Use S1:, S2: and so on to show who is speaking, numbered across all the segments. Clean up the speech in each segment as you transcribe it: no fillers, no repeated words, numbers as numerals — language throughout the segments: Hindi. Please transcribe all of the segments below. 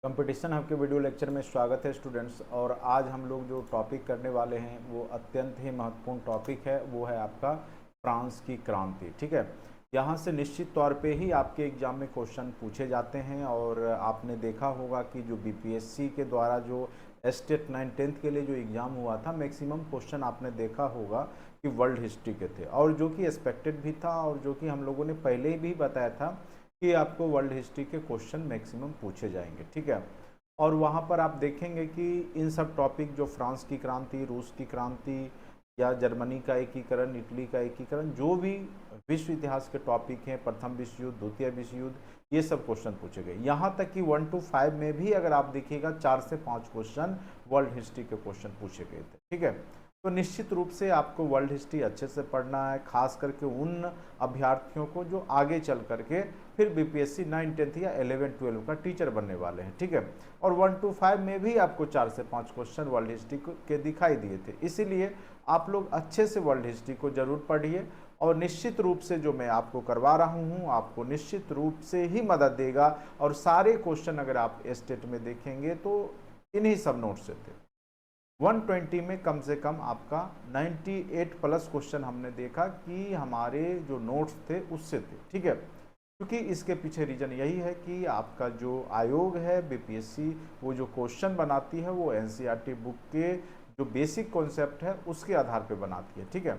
S1: कंपटीशन हब के वीडियो लेक्चर में स्वागत है स्टूडेंट्स। और आज हम लोग जो टॉपिक करने वाले हैं वो अत्यंत ही महत्वपूर्ण टॉपिक है, वो है आपका फ्रांस की क्रांति। ठीक है, यहाँ से निश्चित तौर पे ही आपके एग्जाम में क्वेश्चन पूछे जाते हैं। और आपने देखा होगा कि जो बीपीएससी के द्वारा जो एस्टेट 9-10 के लिए जो एग्ज़ाम हुआ था, मैक्सिमम क्वेश्चन आपने देखा होगा कि वर्ल्ड हिस्ट्री के थे, और जो कि एक्सपेक्टेड भी था, और जो कि हम लोगों ने पहले ही भी बताया था कि आपको वर्ल्ड हिस्ट्री के क्वेश्चन मैक्सिमम पूछे जाएंगे। ठीक है, और वहाँ पर आप देखेंगे कि इन सब टॉपिक जो फ्रांस की क्रांति, रूस की क्रांति, या जर्मनी का एकीकरण, इटली का एकीकरण, जो भी विश्व इतिहास के टॉपिक हैं, प्रथम विश्व युद्ध, द्वितीय विश्व युद्ध, ये सब क्वेश्चन पूछे गए। यहाँ तक कि 1 to 5 में भी अगर आप देखिएगा 4 से 5 क्वेश्चन वर्ल्ड हिस्ट्री के क्वेश्चन पूछे गए थे। ठीक है, तो निश्चित रूप से आपको वर्ल्ड हिस्ट्री अच्छे से पढ़ना है, खास करके उन अभ्यर्थियों को जो आगे चल करके फिर बीपीएससी 9, 10 या 11, 12 का टीचर बनने वाले हैं। ठीक है, और 1 to 5 में भी आपको 4 से 5 क्वेश्चन वर्ल्ड हिस्ट्री के दिखाई दिए थे। इसीलिए आप लोग अच्छे से वर्ल्ड हिस्ट्री को जरूर पढ़िए, और निश्चित रूप से जो मैं आपको करवा रहा हूँ आपको निश्चित रूप से ही मदद देगा। और सारे क्वेश्चन अगर आप स्टेट में देखेंगे तो इन्हीं सब नोट से थे। 120 में कम से कम आपका 98+ क्वेश्चन हमने देखा कि हमारे जो नोट्स थे उससे थे। ठीक है, क्योंकि इसके पीछे रीजन यही है कि आपका जो आयोग है बीपीएससी, वो जो क्वेश्चन बनाती है वो एनसीईआरटी बुक के जो बेसिक कॉन्सेप्ट है उसके आधार पे बनाती है। ठीक है,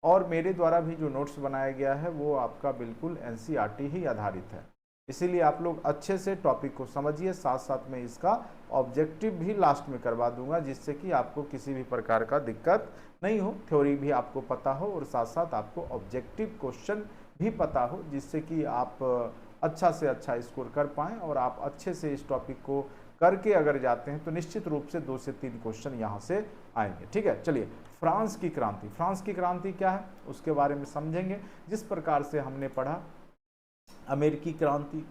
S1: और मेरे द्वारा भी जो नोट्स बनाया गया है वो आपका बिल्कुल एनसीईआरटी ही आधारित है। इसीलिए आप लोग अच्छे से टॉपिक को समझिए, साथ साथ में इसका ऑब्जेक्टिव भी लास्ट में करवा दूंगा, जिससे कि आपको किसी भी प्रकार का दिक्कत नहीं हो, थ्योरी भी आपको पता हो और साथ साथ आपको ऑब्जेक्टिव क्वेश्चन भी पता हो, जिससे कि आप अच्छा से अच्छा स्कोर कर पाएँ। और आप अच्छे से इस टॉपिक को करके अगर जाते हैं तो निश्चित रूप से 2 से 3 क्वेश्चन यहाँ से आएंगे। ठीक है, चलिए फ्रांस की क्रांति, फ्रांस की क्रांति क्या है उसके बारे में समझेंगे। जिस प्रकार से हमने पढ़ा अमेरिकी क्रांति,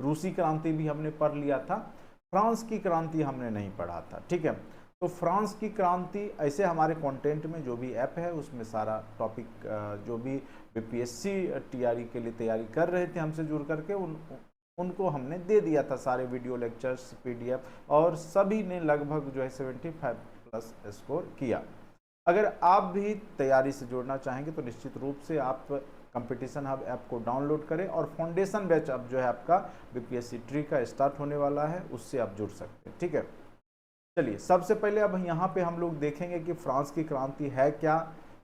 S1: रूसी क्रांति भी हमने पढ़ लिया था, फ्रांस की क्रांति हमने नहीं पढ़ा था। ठीक है, तो फ्रांस की क्रांति ऐसे हमारे कंटेंट में जो भी ऐप है उसमें सारा टॉपिक जो भी बीपीएससी टीआरई के लिए तैयारी कर रहे थे हमसे जुड़ करके उनको हमने दे दिया था सारे वीडियो लेक्चर्स पीडीएफ, और सभी ने लगभग जो है 75+ स्कोर किया। अगर आप भी तैयारी से जुड़ना चाहेंगे तो निश्चित रूप से आप कंपटीशन हब ऐप को डाउनलोड करें, और फाउंडेशन बैच अब जो है आपका बीपीएससी ट्री का स्टार्ट होने वाला है, उससे आप जुड़ सकते हैं। ठीक है, चलिए सबसे पहले अब यहाँ पे हम लोग देखेंगे कि फ्रांस की क्रांति है क्या।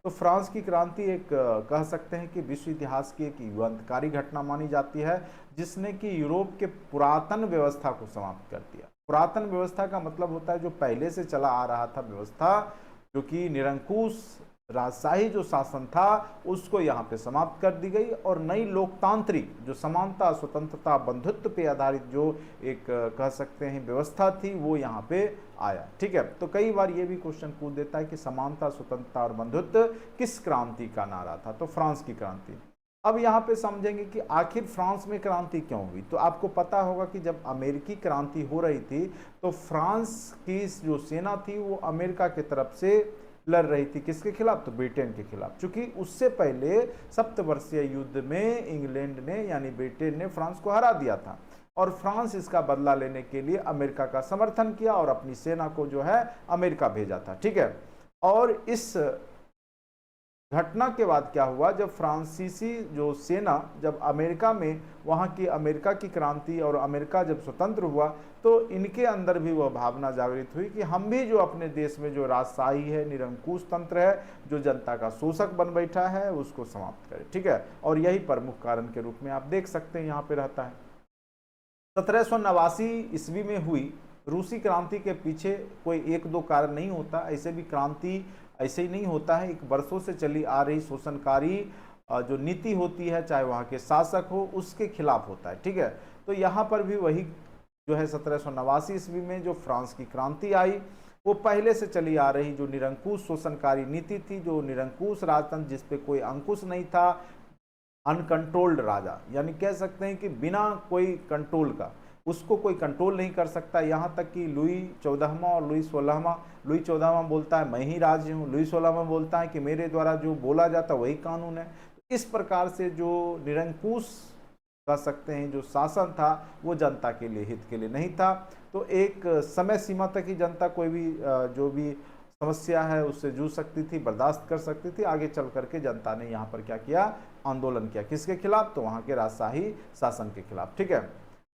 S1: तो फ्रांस की क्रांति एक कह सकते हैं कि विश्व इतिहास की एक युगांतकारी घटना मानी जाती है, जिसने कि यूरोप के पुरातन व्यवस्था को समाप्त कर दिया। पुरातन व्यवस्था का मतलब होता है जो पहले से चला आ रहा था व्यवस्था, जो कि निरंकुश राजशाही जो शासन था उसको यहाँ पे समाप्त कर दी गई, और नई लोकतांत्रिक जो समानता, स्वतंत्रता, बंधुत्व पे आधारित जो एक कह सकते हैं व्यवस्था थी वो यहाँ पे आया। ठीक है, तो कई बार ये भी क्वेश्चन पूछ देता है कि समानता, स्वतंत्रता और बंधुत्व किस क्रांति का नारा था, तो फ्रांस की क्रांति। अब यहाँ पे समझेंगे कि आखिर फ्रांस में क्रांति क्यों हुई। तो आपको पता होगा कि जब अमेरिकी क्रांति हो रही थी तो फ्रांस की जो सेना थी वो अमेरिका की तरफ से लड़ रही थी, किसके खिलाफ, तो ब्रिटेन के खिलाफ। क्योंकि उससे पहले सप्तवर्षीय युद्ध में इंग्लैंड ने यानी ब्रिटेन ने फ्रांस को हरा दिया था, और फ्रांस इसका बदला लेने के लिए अमेरिका का समर्थन किया और अपनी सेना को जो है अमेरिका भेजा था। ठीक है, और इस घटना के बाद क्या हुआ, जब फ्रांसीसी जो सेना जब अमेरिका में वहाँ की अमेरिका की क्रांति और अमेरिका जब स्वतंत्र हुआ, तो इनके अंदर भी वह भावना जागृत हुई कि हम भी जो अपने देश में जो राजशाही है, निरंकुश तंत्र है, जो जनता का शोषक बन बैठा है, उसको समाप्त करें। ठीक है, और यही प्रमुख कारण के रूप में आप देख सकते हैं यहाँ पे रहता है। 1789 ईस्वी में हुई रूसी क्रांति के पीछे कोई 1-2 कारण नहीं होता, ऐसे भी क्रांति ऐसे ही नहीं होता है। एक वर्षों से चली आ रही शोषणकारी जो नीति होती है, चाहे वहाँ के शासक हो, उसके खिलाफ होता है। ठीक है, तो यहाँ पर भी वही जो है 1789 ईस्वी में जो फ्रांस की क्रांति आई, वो पहले से चली आ रही जो निरंकुश शोषणकारी नीति थी, जो निरंकुश राजतंत्र जिसपे कोई अंकुश नहीं था, अनकंट्रोल्ड राजा, यानी कह सकते हैं कि बिना कोई कंट्रोल का, उसको कोई कंट्रोल नहीं कर सकता। यहाँ तक कि लुई 14वां और लुई 16वां, लुई 14वां बोलता है मैं ही राज्य हूँ, लुई 16वां बोलता है कि मेरे द्वारा जो बोला जाता वही कानून है। इस प्रकार से जो निरंकुश कह सकते हैं जो शासन था वो जनता के लिए, हित के लिए नहीं था। तो एक समय सीमा तक ही जनता कोई भी जो भी समस्या है उससे जूझ सकती थी, बर्दाश्त कर सकती थी। आगे चल करके जनता ने यहाँ पर क्या किया, आंदोलन किया। किसके खिलाफ? तो वहाँ के राजशाही शासन के खिलाफ, ठीक है,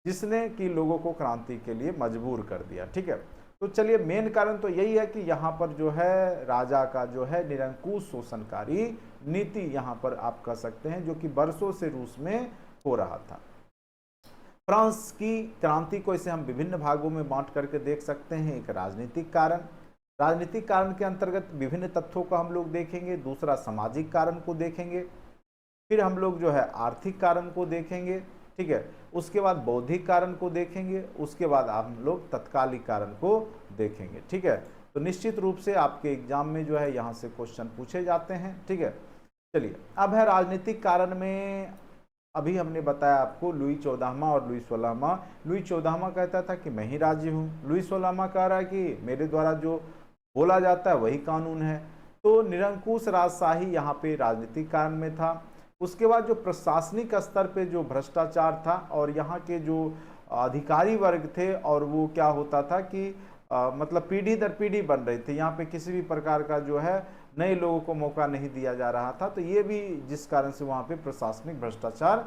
S1: जिसने कि लोगों को क्रांति के लिए मजबूर कर दिया, ठीक है। तो चलिए, मेन कारण तो यही है कि यहाँ पर जो है राजा का जो है निरंकुश शोषणकारी नीति यहाँ पर आप कह सकते हैं, जो कि बरसों से रूस में हो रहा था। फ्रांस की क्रांति को इसे हम विभिन्न भागों में बांट करके देख सकते हैं। एक राजनीतिक कारण, राजनीतिक कारण के अंतर्गत विभिन्न तथ्यों को हम लोग देखेंगे। दूसरा सामाजिक कारण को देखेंगे, फिर हम लोग जो है आर्थिक कारण को देखेंगे, ठीक है। उसके बाद बौद्धिक कारण को देखेंगे, उसके बाद हम लोग तत्कालिक कारण को देखेंगे, ठीक है। तो निश्चित रूप से आपके एग्जाम में जो है यहाँ से क्वेश्चन पूछे जाते हैं, ठीक है। चलिए, अब है राजनीतिक कारण में। अभी हमने बताया आपको लुई 14वां और लुई 16वां। लुई 14वां कहता था कि मैं ही राजी हूँ, लुई 16वां कह रहा है कि मेरे द्वारा जो बोला जाता है वही कानून है। तो निरंकुश राजशाही यहाँ पे राजनीतिक कारण में था। उसके बाद जो प्रशासनिक स्तर पे जो भ्रष्टाचार था और यहाँ के जो अधिकारी वर्ग थे, और वो क्या होता था कि मतलब पीढ़ी दर पीढ़ी बन रही थी, यहाँ पे किसी भी प्रकार का जो है नए लोगों को मौका नहीं दिया जा रहा था। तो ये भी जिस कारण से वहाँ पे प्रशासनिक भ्रष्टाचार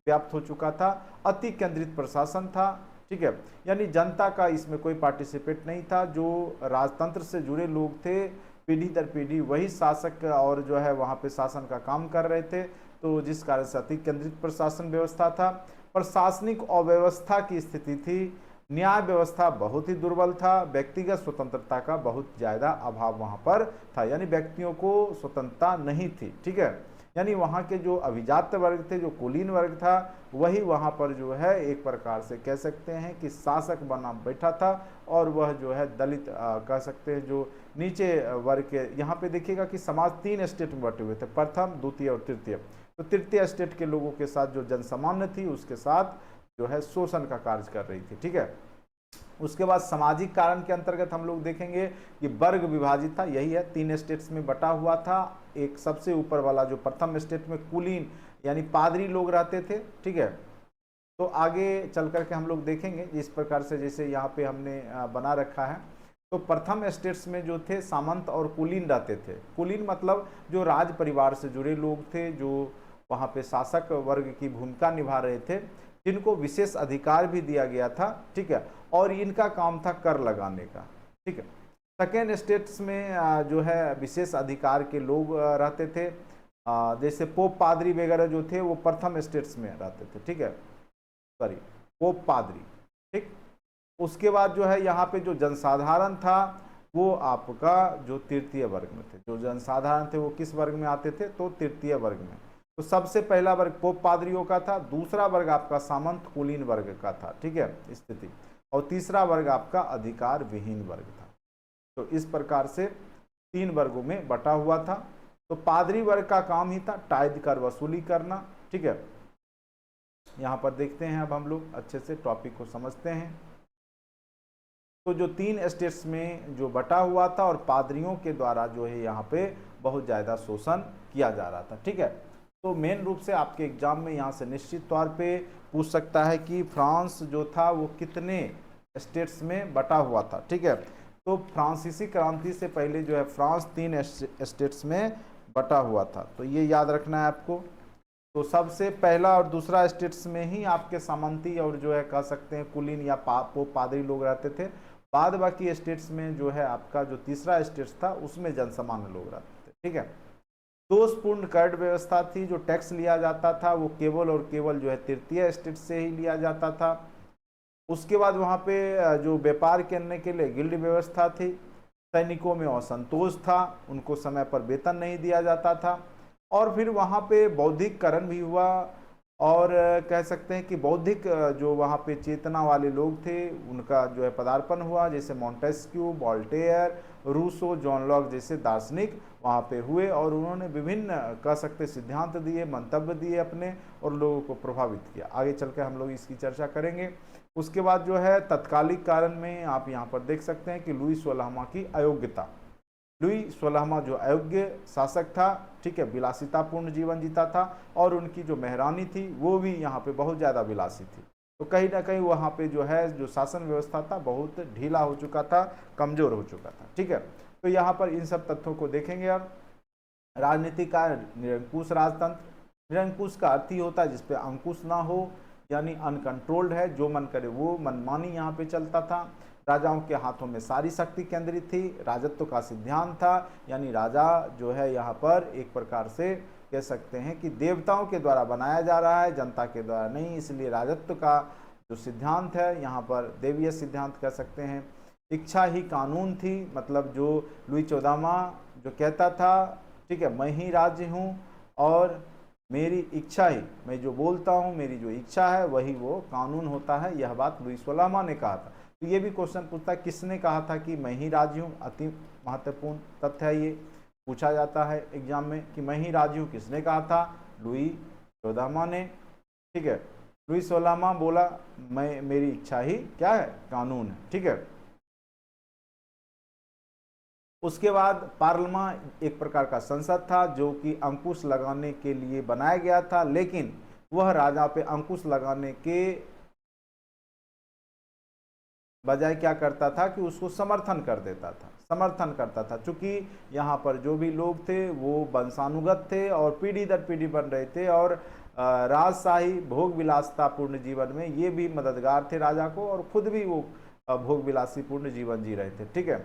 S1: व्याप्त हो चुका था। अति केंद्रित प्रशासन था, ठीक है, यानी जनता का इसमें कोई पार्टिसिपेट नहीं था। जो राजतंत्र से जुड़े लोग थे, पीढ़ी दर पीढ़ी वही शासक और जो है वहाँ पे शासन का काम कर रहे थे। तो जिस कारण से अति केंद्रित प्रशासन व्यवस्था था। प्रशासनिक अव्यवस्था की स्थिति थी। न्याय व्यवस्था बहुत ही दुर्बल था। व्यक्तिगत स्वतंत्रता का बहुत ज़्यादा अभाव वहाँ पर था, यानी व्यक्तियों को स्वतंत्रता नहीं थी, ठीक है। यानी वहाँ के जो अभिजात वर्ग थे, जो कुलीन वर्ग था, वही वहाँ पर जो है एक प्रकार से कह सकते हैं कि शासक बना बैठा था। और वह जो है दलित कह सकते हैं जो नीचे वर्ग के, यहाँ पे देखिएगा कि समाज 3 स्टेट में बटे हुए थे, प्रथम, द्वितीय और तृतीय। तो तृतीय स्टेट के लोगों के साथ जो जनसामान्य थी उसके साथ जो है शोषण का कार्य कर रही थी, ठीक है। उसके बाद सामाजिक कारण के अंतर्गत हम लोग देखेंगे कि वर्ग विभाजित था। यही है, 3 स्टेट्स में बटा हुआ था। एक सबसे ऊपर वाला जो प्रथम स्टेट में कुलीन यानी पादरी लोग रहते थे, ठीक है। तो आगे चल करके हम लोग देखेंगे इस प्रकार से, जैसे यहाँ पे हमने बना रखा है। तो प्रथम स्टेट्स में जो थे सामंत और कुलीन रहते थे। कुलीन मतलब जो राज परिवार से जुड़े लोग थे, जो वहाँ पे शासक वर्ग की भूमिका निभा रहे थे, जिनको विशेष अधिकार भी दिया गया था, ठीक है। और इनका काम था कर लगाने का, ठीक है। सेकेंड स्टेट्स में जो है विशेष अधिकार के लोग रहते थे, जैसे पोप पादरी वगैरह जो थे वो प्रथम स्टेट्स में रहते थे, ठीक है, सॉरी पोप पादरी, ठीक। उसके बाद जो है यहाँ पे जो जनसाधारण था वो आपका जो तृतीय वर्ग में थे। जो जनसाधारण थे वो किस वर्ग में आते थे? तो तृतीय वर्ग में। तो सबसे पहला वर्ग पोप पादरियों का था, दूसरा वर्ग आपका सामंत कुलीन वर्ग का था, ठीक है, स्थिति, और तीसरा वर्ग आपका अधिकार विहीन वर्ग था। तो इस प्रकार से 3 वर्गों में बटा हुआ था। तो पादरी वर्ग का काम ही था टाइद कर वसूली करना, ठीक है। यहाँ पर देखते हैं, अब हम लोग अच्छे से टॉपिक को समझते हैं। तो जो 3 स्टेट्स में जो बटा हुआ था और पादरियों के द्वारा जो है यहाँ पे बहुत ज़्यादा शोषण किया जा रहा था, ठीक है। तो मेन रूप से आपके एग्जाम में यहाँ से निश्चित तौर पे पूछ सकता है कि फ्रांस जो था वो कितने स्टेट्स में बटा हुआ था, ठीक है। तो फ्रांसीसी क्रांति से पहले जो है फ्रांस 3 स्टेट्स में बटा हुआ था, तो ये याद रखना है आपको। तो सबसे पहला और दूसरा स्टेट्स में ही आपके सामंती और जो है कह सकते हैं कुलीन या पोप पादरी लोग रहते थे। बाद बाकी स्टेट्स में जो है आपका जो तीसरा स्टेट्स था उसमें जनसामान्य लोग रहते थे, ठीक है। दोषपूर्ण कर व्यवस्था थी। जो टैक्स लिया जाता था वो केवल और केवल जो है तृतीय स्टेट से ही लिया जाता था। उसके बाद वहाँ पे जो व्यापार करने के लिए गिल्ड व्यवस्था थी। सैनिकों में असंतोष था, उनको समय पर वेतन नहीं दिया जाता था। और फिर वहाँ पे बौद्धिककरण भी हुआ, और कह सकते हैं कि बौद्धिक जो वहाँ पे चेतना वाले लोग थे उनका जो है पदार्पण हुआ, जैसे Montesquieu, Voltaire, Rousseau, John Locke जैसे दार्शनिक वहाँ पे हुए, और उन्होंने विभिन्न कह सकते सिद्धांत दिए, मंतव्य दिए अपने, और लोगों को प्रभावित किया। आगे चल के हम लोग इसकी चर्चा करेंगे। उसके बाद जो है तत्कालिक कारण में आप यहाँ पर देख सकते हैं कि लुई 16वां की अयोग्यता, लुई 16वां जो अयोग्य शासक था, ठीक है, विलासितापूर्ण जीवन जीता था, और उनकी जो महारानी थी वो भी यहाँ पे बहुत ज़्यादा विलासी थी। तो कहीं ना कहीं वहाँ पे जो है जो शासन व्यवस्था था बहुत ढीला हो चुका था, कमज़ोर हो चुका था, ठीक है। तो यहाँ पर इन सब तथ्यों को देखेंगे। अब राजनीति का निरंकुश राजतंत्र, निरंकुश का अर्थ ही होता है जिसपे अंकुश ना हो, यानी अनकंट्रोल्ड है, जो मन करे वो मनमानी यहाँ पे चलता था। राजाओं के हाथों में सारी शक्ति केंद्रित थी, राजत्व का सिद्धांत था, यानी राजा जो है यहाँ पर एक प्रकार से कह सकते हैं कि देवताओं के द्वारा बनाया जा रहा है, जनता के द्वारा नहीं, इसलिए राजत्व का जो सिद्धांत है यहाँ पर देवीय सिद्धांत कह सकते हैं। इच्छा ही कानून थी, मतलब जो लुई 14वां जो कहता था, ठीक है, मैं ही राज्य हूँ और मेरी इच्छा ही, मैं जो बोलता हूँ मेरी जो इच्छा है वही वो कानून होता है, यह बात लुई 16वां ने कहा था। तो ये भी क्वेश्चन पूछता है किसने कहा था कि मैं ही राज्य हूँ, अति महत्वपूर्ण तथ्य है, ये पूछा जाता है एग्जाम में कि मैं ही राज्य हूँ किसने कहा था, लुई 14वां ने, ठीक है। लुई 16वां बोला मैं, मेरी इच्छा ही क्या है, कानून है, ठीक है। उसके बाद पार्लियामा एक प्रकार का संसद था जो कि अंकुश लगाने के लिए बनाया गया था, लेकिन वह राजा पे अंकुश लगाने के बजाय क्या करता था कि उसको समर्थन कर देता था, समर्थन करता था, चूंकि यहाँ पर जो भी लोग थे वो वंशानुगत थे और पीढ़ी दर पीढ़ी बन रहे थे, और राजशाही भोग विलासतापूर्ण जीवन में ये भी मददगार थे राजा को, और खुद भी वो भोग विलासीपूर्ण जीवन जी रहे थे, ठीक है।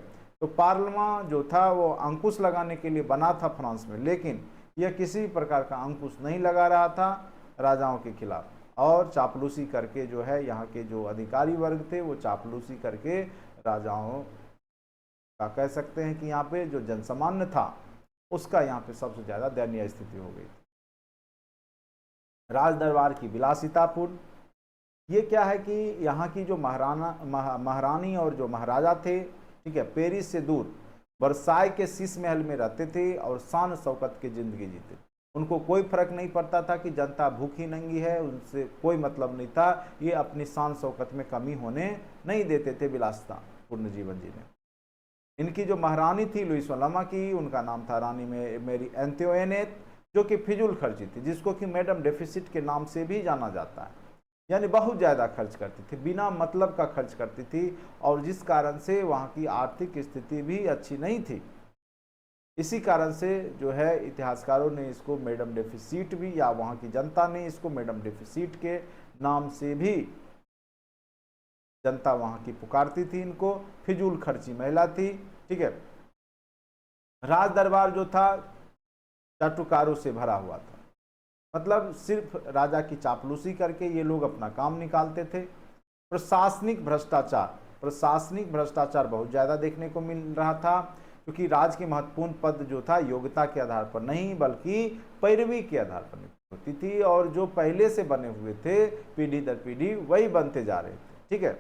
S1: तो पार्लियामा जो था वो अंकुश लगाने के लिए बना था फ्रांस में, लेकिन यह किसी प्रकार का अंकुश नहीं लगा रहा था राजाओं के खिलाफ, और चापलूसी करके जो है यहाँ के जो अधिकारी वर्ग थे वो चापलूसी करके राजाओं का कह सकते हैं कि यहाँ पे जो जनसामान्य था उसका यहाँ पे सबसे ज़्यादा दयनीय स्थिति हो गई। राज दरबार की विलासितापूर्ण, ये क्या है कि यहाँ की जो महारानी और जो महाराजा थे, ठीक है, पेरिस से दूर वर्साई के शीश महल में रहते थे और शान शौकत की जिंदगी जीते। उनको कोई फर्क नहीं पड़ता था कि जनता भूखी नंगी है, उनसे कोई मतलब नहीं था, ये अपनी शान शौकत में कमी होने नहीं देते थे, विलासता पूर्ण जीवन जीने। इनकी जो महारानी थी लुई 16वां की, उनका नाम था रानी मेरी एंतोइनेट, जो कि फिजूल खर्ची थी, जिसको कि मैडम डेफिसिट के नाम से भी जाना जाता है, यानी बहुत ज़्यादा खर्च करती थी, बिना मतलब का खर्च करती थी, और जिस कारण से वहाँ की आर्थिक स्थिति भी अच्छी नहीं थी। इसी कारण से जो है इतिहासकारों ने इसको मैडम डेफिसिट भी, या वहाँ की जनता ने इसको मैडम डेफिसिट के नाम से भी जनता वहाँ की पुकारती थी, इनको फिजूल खर्ची महिला थी, ठीक है। राज दरबार जो था चाटुकारों से भरा हुआ था, मतलब सिर्फ राजा की चापलूसी करके ये लोग अपना काम निकालते थे। प्रशासनिक भ्रष्टाचार, प्रशासनिक भ्रष्टाचार बहुत ज़्यादा देखने को मिल रहा था, क्योंकि राज की महत्वपूर्ण पद जो था योग्यता के आधार पर नहीं बल्कि पैरवी के आधार पर होती थी, और जो पहले से बने हुए थे पीढ़ी दर पीढ़ी वही बनते जा रहे थे, ठीक है।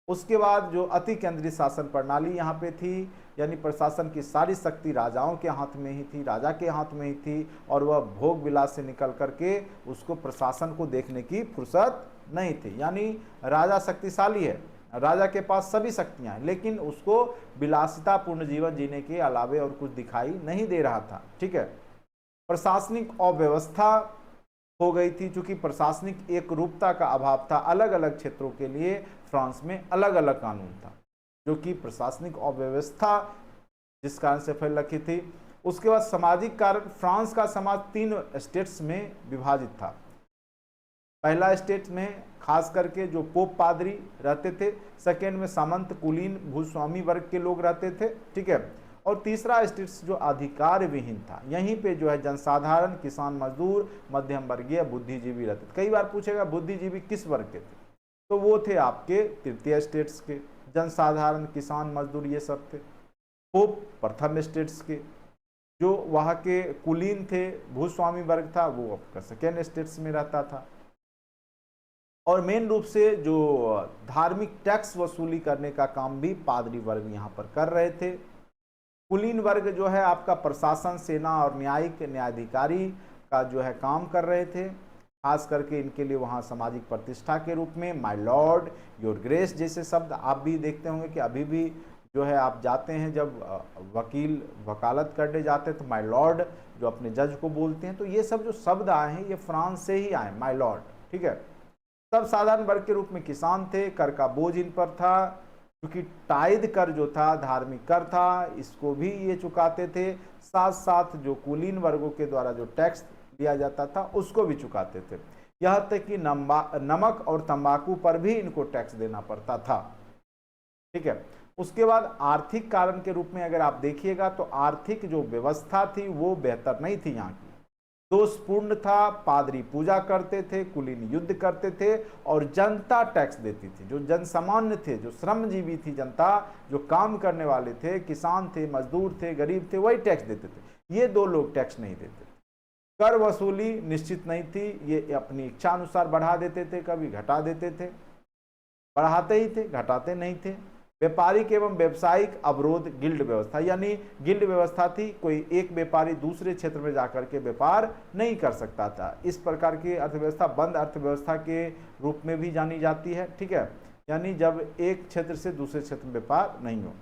S1: उसके बाद जो अति केंद्रीय शासन प्रणाली यहाँ पे थी, यानी प्रशासन की सारी शक्ति राजाओं के हाथ में ही थी, राजा के हाथ में ही थी, और वह भोग विलास से निकल करके उसको प्रशासन को देखने की फुर्सत नहीं थी। यानी राजा शक्तिशाली है, राजा के पास सभी शक्तियाँ हैं, लेकिन उसको विलासितापूर्ण जीवन जीने के अलावे और कुछ दिखाई नहीं दे रहा था, ठीक है। प्रशासनिक अव्यवस्था हो गई थी, चूंकि प्रशासनिक एक रूपता का अभाव था, अलग अलग क्षेत्रों के लिए फ्रांस में अलग अलग कानून था, जो कि प्रशासनिक अव्यवस्था जिस कारण से फैल रखी थी। उसके बाद सामाजिक कारण, फ्रांस का समाज 3 स्टेट्स में विभाजित था। पहला स्टेट में खास करके जो पोप पादरी रहते थे, सेकेंड में सामंत कुलीन भूस्वामी वर्ग के लोग रहते थे, ठीक है, और तीसरा स्टेट जो अधिकार विहीन था, यहीं पे जो है जनसाधारण, किसान, मजदूर, मध्यम वर्गीय, बुद्धिजीवी रहते थे। कई बार पूछेगा बुद्धिजीवी किस वर्ग के थे, तो वो थे आपके तृतीय स्टेट्स के, जनसाधारण, किसान, मजदूर ये सब थे। पोप प्रथम स्टेट्स के, जो वहाँ के कुलीन थे, भूस्वामी वर्ग था, वो आपका सेकेंड स्टेट्स में रहता था। और मेन रूप से जो धार्मिक टैक्स वसूली करने का काम भी पादरी वर्ग यहाँ पर कर रहे थे। कुलीन वर्ग जो है आपका प्रशासन, सेना और न्यायिक न्यायाधिकारी का जो है काम कर रहे थे। खास करके इनके लिए वहाँ सामाजिक प्रतिष्ठा के रूप में माय लॉर्ड, योर ग्रेस जैसे शब्द आप भी देखते होंगे कि अभी भी जो है आप जाते हैं, जब वकील वकालत करने जाते हैं तो माय लॉर्ड जो अपने जज को बोलते हैं, तो ये सब जो शब्द आए हैं ये फ्रांस से ही आए, माय लॉर्ड। ठीक है। सब साधारण वर्ग के रूप में किसान थे, कर का बोझ इन पर था, क्योंकि टाइद कर जो था धार्मिक कर था, इसको भी ये चुकाते थे। साथ साथ जो कुलीन वर्गों के द्वारा जो टैक्स लिया जाता था उसको भी चुकाते थे। यहाँ तक कि नमक और तंबाकू पर भी इनको टैक्स देना पड़ता था। ठीक है। उसके बाद आर्थिक कारण के रूप में अगर आप देखिएगा तो आर्थिक जो व्यवस्था थी वो बेहतर नहीं थी यहाँ की, दोषपूर्ण था। पादरी पूजा करते थे, कुलीन युद्ध करते थे और जनता टैक्स देती थी। जो जनसामान्य थे, जो श्रमजीवी थी जनता, जो काम करने वाले थे, किसान थे, मजदूर थे, गरीब थे, वही टैक्स देते थे। ये दो लोग टैक्स नहीं देते थे। कर वसूली निश्चित नहीं थी, ये अपनी इच्छा अनुसार बढ़ा देते थे, कभी घटा देते थे, बढ़ाते ही थे, घटाते नहीं थे। व्यापारिक एवं व्यवसायिक अवरोध, गिल्ड व्यवस्था, यानी गिल्ड व्यवस्था थी, कोई एक व्यापारी दूसरे क्षेत्र में जाकर के व्यापार नहीं कर सकता था। इस प्रकार की अर्थव्यवस्था बंद अर्थव्यवस्था के रूप में भी जानी जाती है। ठीक है, यानी जब एक क्षेत्र से दूसरे क्षेत्र में व्यापार नहीं हो।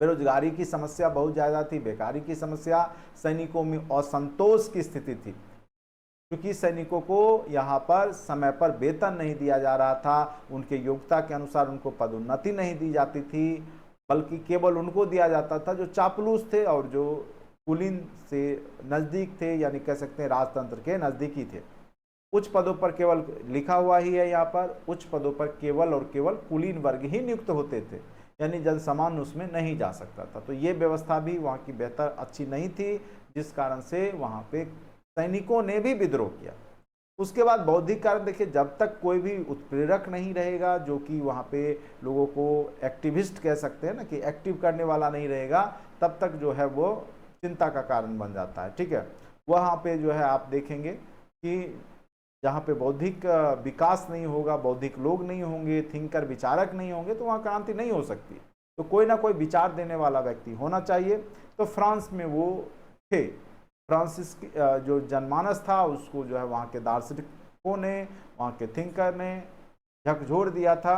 S1: बेरोजगारी की समस्या बहुत ज़्यादा थी, बेकारी की समस्या, सैनिकों में असंतोष की स्थिति थी, क्योंकि सैनिकों को यहाँ पर समय पर वेतन नहीं दिया जा रहा था, उनके योग्यता के अनुसार उनको पदोन्नति नहीं दी जाती थी, बल्कि केवल उनको दिया जाता था जो चापलूस थे और जो कुलीन से नज़दीक थे, यानी कह सकते हैं राजतंत्र के नज़दीकी थे। उच्च पदों पर केवल लिखा हुआ ही है यहाँ पर, उच्च पदों पर केवल और केवल कुलीन वर्ग ही नियुक्त होते थे, यानी जनसामान्य उसमें नहीं जा सकता था। तो ये व्यवस्था भी वहाँ की बेहतर अच्छी नहीं थी, जिस कारण से वहाँ पे सैनिकों ने भी विद्रोह किया। उसके बाद बौद्धिक कारण देखिए, जब तक कोई भी उत्प्रेरक नहीं रहेगा, जो कि वहाँ पे लोगों को एक्टिविस्ट कह सकते हैं ना, कि एक्टिव करने वाला नहीं रहेगा, तब तक जो है वो चिंता का कारण बन जाता है। ठीक है, वहाँ पे जो है आप देखेंगे कि जहाँ पे बौद्धिक विकास नहीं होगा, बौद्धिक लोग नहीं होंगे, थिंकर विचारक नहीं होंगे, तो वहाँ क्रांति नहीं हो सकती। तो कोई ना कोई विचार देने वाला व्यक्ति होना चाहिए। तो फ्रांस में वो थे। फ्रांसिस जो जनमानस था उसको जो है वहाँ के दार्शनिकों ने, वहाँ के थिंकर ने झकझोर दिया था।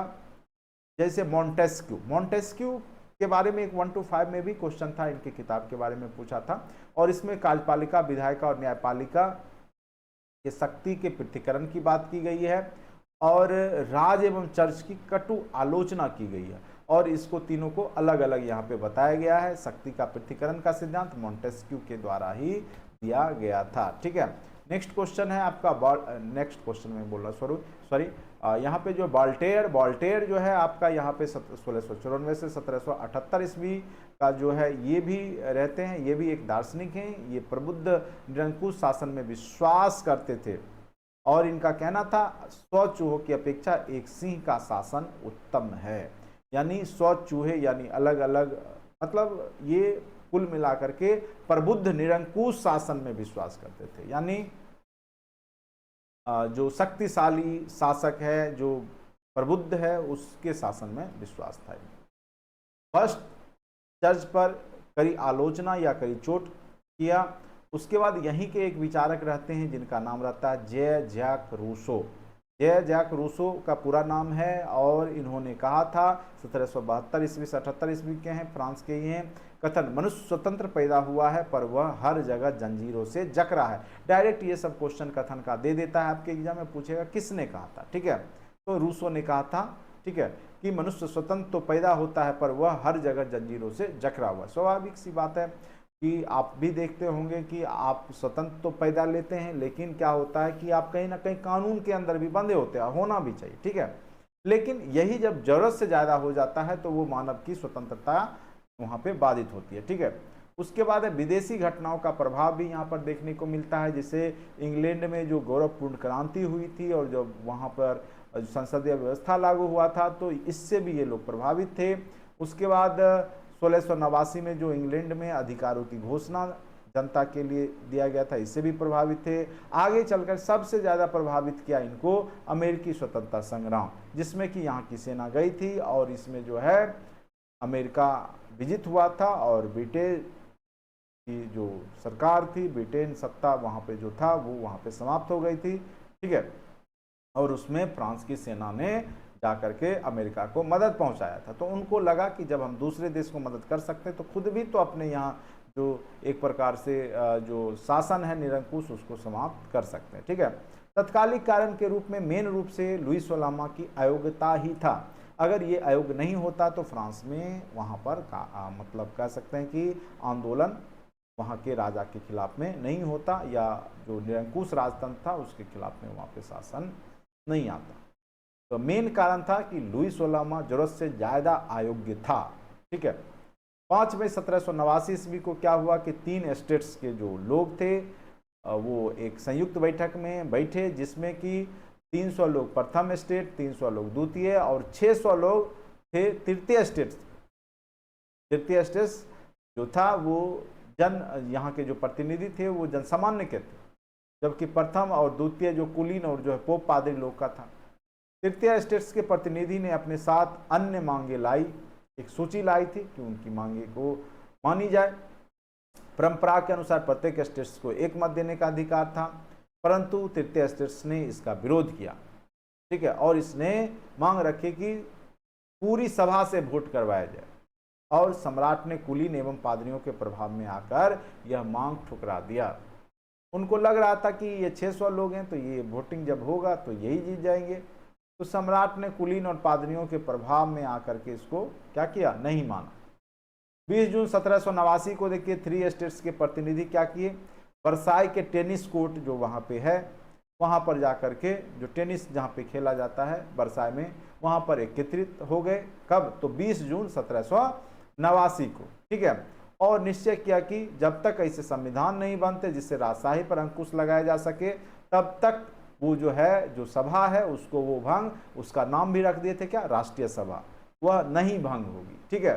S1: जैसे मॉन्टेस्क्यू के बारे में एक 1 to 5 में भी क्वेश्चन था, इनकी किताब के बारे में पूछा था, और इसमें कार्यपालिका, विधायिका और न्यायपालिका के शक्ति के पृथक्करण की बात की गई है, और राज एवं चर्च की कटु आलोचना की गई है, और इसको तीनों को अलग अलग यहाँ पे बताया गया है। शक्ति का पृथक्करण का सिद्धांत मॉन्टेस्क्यू के द्वारा ही दिया गया था। ठीक है, नेक्स्ट क्वेश्चन है आपका, नेक्स्ट क्वेश्चन में बोल रहा सॉरी यहाँ पे जो वॉल्टेयर जो है आपका यहाँ पे 1694 से 1778 ईस्वी का जो है ये भी रहते हैं। ये भी एक दार्शनिक हैं। ये प्रबुद्ध निरंकुश शासन में विश्वास करते थे, और इनका कहना था 100 चूहों की अपेक्षा एक सिंह का शासन उत्तम है। यानी 100 चूहे यानी अलग अलग, मतलब ये कुल मिलाकर के प्रबुद्ध निरंकुश शासन में विश्वास करते थे, यानी जो शक्तिशाली शासक है, जो प्रबुद्ध है, उसके शासन में विश्वास था। फर्स्ट चर्च पर कड़ी आलोचना या कड़ी चोट किया। उसके बाद यहीं के एक विचारक रहते हैं जिनका नाम रहता है जे जैक रूसो। जे जैक रूसो का पूरा नाम है, और इन्होंने कहा था 1772 ईस्वी से 78 ईस्वी के हैं, फ्रांस के ही हैं। कथन, मनुष्य स्वतंत्र पैदा हुआ है पर वह हर जगह जंजीरों से जक रहा है। डायरेक्ट ये सब क्वेश्चन कथन का दे देता है, आपके एग्जाम में पूछेगा किसने कहा था। ठीक है, तो रूसो ने कहा था, ठीक है, कि मनुष्य स्वतंत्र तो पैदा होता है पर वह हर जगह जंजीरों से जकड़ा हुआ। स्वाभाविक सी बात है कि आप भी देखते होंगे कि आप स्वतंत्र तो पैदा लेते हैं, लेकिन क्या होता है कि आप कहीं ना कहीं कानून के अंदर भी बंधे होते हैं, होना भी चाहिए। ठीक है, लेकिन यही जब जरूरत से ज़्यादा हो जाता है तो वो मानव की स्वतंत्रता वहाँ पे बाधित होती है। ठीक है, उसके बाद विदेशी घटनाओं का प्रभाव भी यहाँ पर देखने को मिलता है। जैसे इंग्लैंड में जो गौरवपूर्ण क्रांति हुई थी और जब वहाँ पर संसदीय व्यवस्था लागू हुआ था, तो इससे भी ये लोग प्रभावित थे। उसके बाद 1689 में जो इंग्लैंड में अधिकारों की घोषणा जनता के लिए दिया गया था, इससे भी प्रभावित थे। आगे चलकर सबसे ज़्यादा प्रभावित किया इनको अमेरिकी स्वतंत्रता संग्राम, जिसमें कि यहाँ की सेना गई थी, और इसमें जो है अमेरिका विजित हुआ था, और ब्रिटेन की जो सरकार थी, ब्रिटेन सत्ता वहाँ पे जो था वो वहाँ पे समाप्त हो गई थी। ठीक है, और उसमें फ्रांस की सेना ने जा करके अमेरिका को मदद पहुंचाया था। तो उनको लगा कि जब हम दूसरे देश को मदद कर सकते हैं तो खुद भी तो अपने यहाँ जो एक प्रकार से जो शासन है निरंकुश उसको समाप्त कर सकते हैं। ठीक है, तत्कालिक कारण के रूप में मेन रूप से लुई सोलामा की अयोग्यता ही था। अगर ये अयोग्य नहीं होता तो फ्रांस में वहाँ पर मतलब कह सकते हैं कि आंदोलन वहाँ के राजा के खिलाफ में नहीं होता, या जो निरंकुश राजतंत्र था उसके खिलाफ में वहाँ पे शासन नहीं आता। तो मेन कारण था कि लुई सोलामा जरूरत से ज़्यादा अयोग्य था। ठीक है, 5 मई 1789 ईस्वी को क्या हुआ कि 3 स्टेट्स के जो लोग थे वो एक संयुक्त बैठक में बैठे, जिसमें कि 300 लोग प्रथम स्टेट, 300 लोग द्वितीय और 600 लोग थे तृतीय स्टेट्स। तृतीय स्टेट्स जो था वो यहाँ के जो प्रतिनिधि थे वो जनसामान्य के थे, जबकि प्रथम और द्वितीय जो कुलीन और जो है पोप पादरी लोग का था। तृतीय स्टेट्स के प्रतिनिधि ने अपने साथ अन्य मांगे लाई, एक सूची लाई थी कि उनकी मांगे को मानी जाए। परंपरा के अनुसार प्रत्येक स्टेट्स को एक मत देने का अधिकार था, परंतु तृतीय स्टेट्स ने इसका विरोध किया। ठीक है, और इसने मांग रखी कि पूरी सभा से वोट करवाया जाए, और सम्राट ने कुलीन एवं पादरियों के प्रभाव में आकर यह मांग ठुकरा दिया। उनको लग रहा था कि ये 600 लोग हैं तो ये वोटिंग जब होगा तो यही जीत जाएंगे। तो सम्राट ने कुलीन और पादरियों के प्रभाव में आकर के इसको क्या किया, नहीं माना। 20 जून 1789 को देखिए 3 स्टेट्स के प्रतिनिधि क्या किए, वर्साई के टेनिस कोर्ट जो वहाँ पे है वहाँ पर जाकर के जो टेनिस जहाँ पे खेला जाता है वर्साई में, वहाँ पर एकत्रित हो गए। कब, तो 20 जून 1789 को। ठीक है, और निश्चय किया कि जब तक ऐसे संविधान नहीं बनते जिससे राजशाही पर अंकुश लगाया जा सके, तब तक वो जो है जो सभा है उसको वो भंग, उसका नाम भी रख दिए थे क्या, राष्ट्रीय सभा, वह नहीं भंग होगी। ठीक है,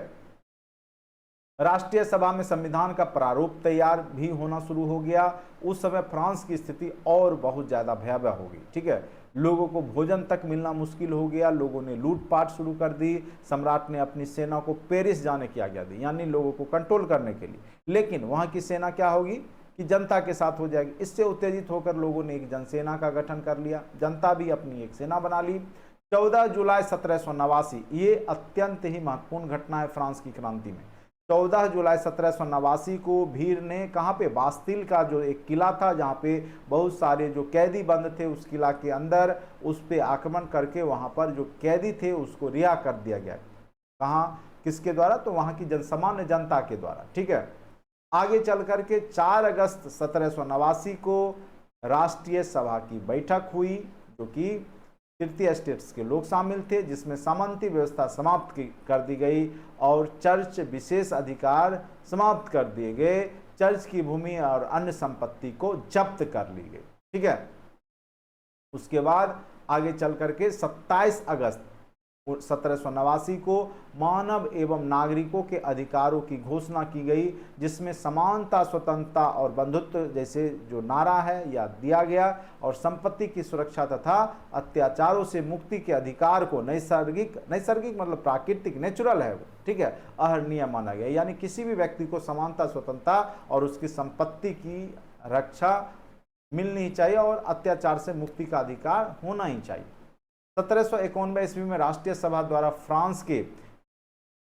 S1: राष्ट्रीय सभा में संविधान का प्रारूप तैयार भी होना शुरू हो गया। उस समय फ्रांस की स्थिति और बहुत ज़्यादा भयावह हो गई। ठीक है, लोगों को भोजन तक मिलना मुश्किल हो गया, लोगों ने लूटपाट शुरू कर दी। सम्राट ने अपनी सेना को पेरिस जाने की आज्ञा दी, यानी लोगों को कंट्रोल करने के लिए। लेकिन वहाँ की सेना क्या होगी कि जनता के साथ हो जाएगी। इससे उत्तेजित होकर लोगों ने एक जनसेना का गठन कर लिया, जनता भी अपनी एक सेना बना ली। 14 जुलाई 1789, ये अत्यंत ही महत्वपूर्ण घटना है फ्रांस की क्रांति में। 14 जुलाई 1789 को भीड़ ने कहाँ पे, बास्तिल का जो एक किला था जहाँ पे बहुत सारे जो कैदी बंद थे, उस किला के अंदर उस पे आक्रमण करके वहाँ पर जो कैदी थे उसको रिहा कर दिया गया। कहाँ, किसके द्वारा, तो वहाँ की जनसामान्य जनता के द्वारा। ठीक है, आगे चल करके 4 अगस्त 1789 को राष्ट्रीय सभा की बैठक हुई, जो कि तृतीय स्टेट्स के लोग शामिल थे, जिसमें सामंती व्यवस्था समाप्त कर दी गई और चर्च विशेष अधिकार समाप्त कर दिए गए। चर्च की भूमि और अन्य संपत्ति को जब्त कर ली गई। ठीक है, उसके बाद आगे चल करके 27 अगस्त 1789 को मानव एवं नागरिकों के अधिकारों की घोषणा की गई, जिसमें समानता, स्वतंत्रता और बंधुत्व जैसे जो नारा है या दिया गया, और संपत्ति की सुरक्षा तथा अत्याचारों से मुक्ति के अधिकार को नैसर्गिक मतलब प्राकृतिक, नेचुरल है वो, ठीक है, अहर्निय माना गया। यानी किसी भी व्यक्ति को समानता, स्वतंत्रता और उसकी संपत्ति की रक्षा मिलनी ही चाहिए और अत्याचार से मुक्ति का अधिकार होना ही चाहिए। 1791 ईस्वी में राष्ट्रीय सभा द्वारा फ्रांस के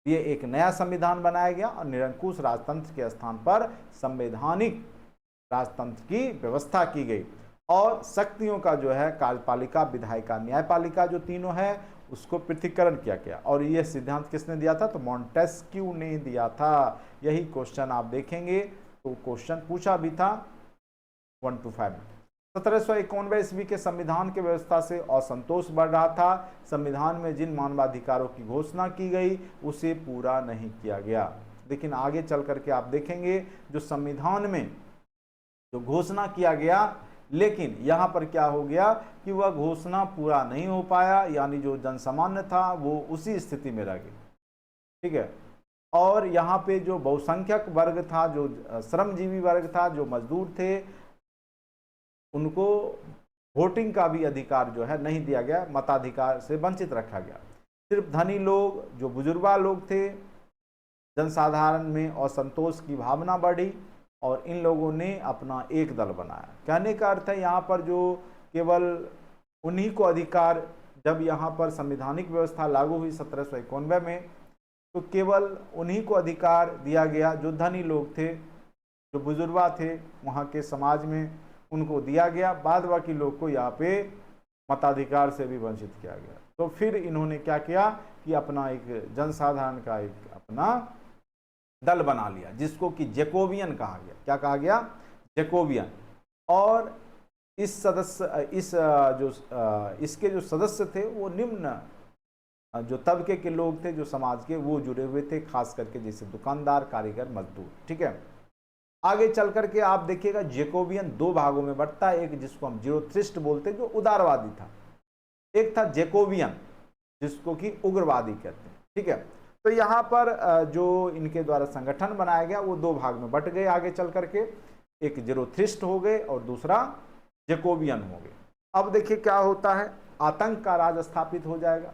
S1: लिए एक नया संविधान बनाया गया और निरंकुश राजतंत्र के स्थान पर संवैधानिक राजतंत्र की व्यवस्था की गई, और शक्तियों का जो है कार्यपालिका, विधायिका, न्यायपालिका जो तीनों है उसको पृथक्करण किया गया। और यह सिद्धांत किसने दिया था, तो मॉन्टेस्क्यू ने दिया था। यही क्वेश्चन आप देखेंगे तो क्वेश्चन पूछा भी था 1 to 5 में। 1791 ईस्वी के संविधान की व्यवस्था से असंतोष बढ़ रहा था। संविधान में जिन मानवाधिकारों की घोषणा की गई उसे पूरा नहीं किया गया। लेकिन आगे चल करके आप देखेंगे जो संविधान में जो घोषणा किया गया, लेकिन यहाँ पर क्या हो गया कि वह घोषणा पूरा नहीं हो पाया, यानी जो जनसामान्य था वो उसी स्थिति में रह गया। ठीक है, और यहाँ पे जो बहुसंख्यक वर्ग था, जो श्रमजीवी वर्ग था, जो मजदूर थे, उनको वोटिंग का भी अधिकार जो है नहीं दिया गया, मताधिकार से वंचित रखा गया। सिर्फ धनी लोग, जो बुजुर्गा लोग थे, जनसाधारण में असंतोष की भावना बढ़ी और इन लोगों ने अपना एक दल बनाया। कहने का अर्थ है यहाँ पर जो केवल उन्हीं को अधिकार जब यहाँ पर संवैधानिक व्यवस्था लागू हुई 1791 में, तो केवल उन्हीं को अधिकार दिया गया जो धनी लोग थे, जो बुजुर्गा थे वहाँ के समाज में, उनको दिया गया। बाद बाकी लोग को यहाँ पे मताधिकार से भी वंचित किया गया। तो फिर इन्होंने क्या किया कि अपना एक जनसाधारण का एक अपना दल बना लिया, जिसको कि जैकोबियन कहा गया। क्या कहा गया? जैकोबियन। और इस सदस्य इसके जो सदस्य थे वो निम्न जो तबके के लोग थे, जो समाज के, वो जुड़े हुए थे, खास करके जैसे दुकानदार, कारीगर, मजदूर। ठीक है, आगे चल करके आप देखिएगा जैकोबियन दो भागों में बंटता है। एक जिसको हम ज़ीरोथ्रिस्ट बोलते हैं, जो उदारवादी था। एक था जैकोबियन, जिसको कि उग्रवादी कहते हैं। ठीक है, तो यहाँ पर जो इनके द्वारा संगठन बनाया गया वो दो भाग में बट गए आगे चल करके। एक ज़ीरोथ्रिस्ट हो गए और दूसरा जैकोबियन हो गए। अब देखिए क्या होता है, आतंक का राज स्थापित हो जाएगा।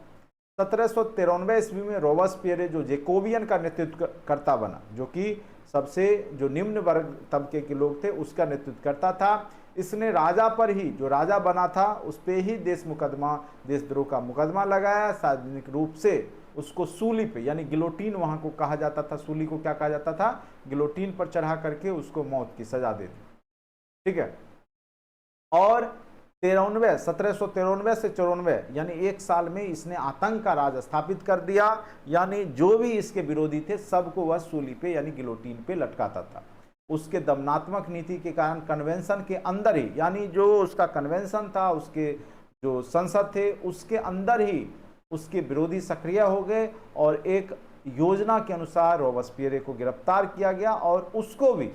S1: 1793 ईस्वी में रोबेस्पियर जो जैकोबियन का नेतृत्व करता बना, जो कि सबसे जो निम्न वर्ग तबके के लोग थे उसका नेतृत्व करता था। इसने राजा पर ही, जो राजा बना था उस पे ही देशद्रोह का मुकदमा लगाया। सार्वजनिक रूप से उसको सूली पे, यानी गिलोटीन वहां को कहा जाता था। सूली को क्या कहा जाता था? गिलोटीन पर चढ़ा करके उसको मौत की सजा दे दी। ठीक है, और 1793 से 94 यानी एक साल में इसने आतंक का राज स्थापित कर दिया। यानी जो भी इसके विरोधी थे सबको वह सूली पे यानी गिलोटीन पे लटकाता था। उसके दमनात्मक नीति के कारण कन्वेंशन के अंदर ही, यानी जो उसका कन्वेंशन था, उसके जो संसद थे, उसके अंदर ही उसके विरोधी सक्रिय हो गए और एक योजना के अनुसार रोबेस्पियर को गिरफ्तार किया गया और उसको भी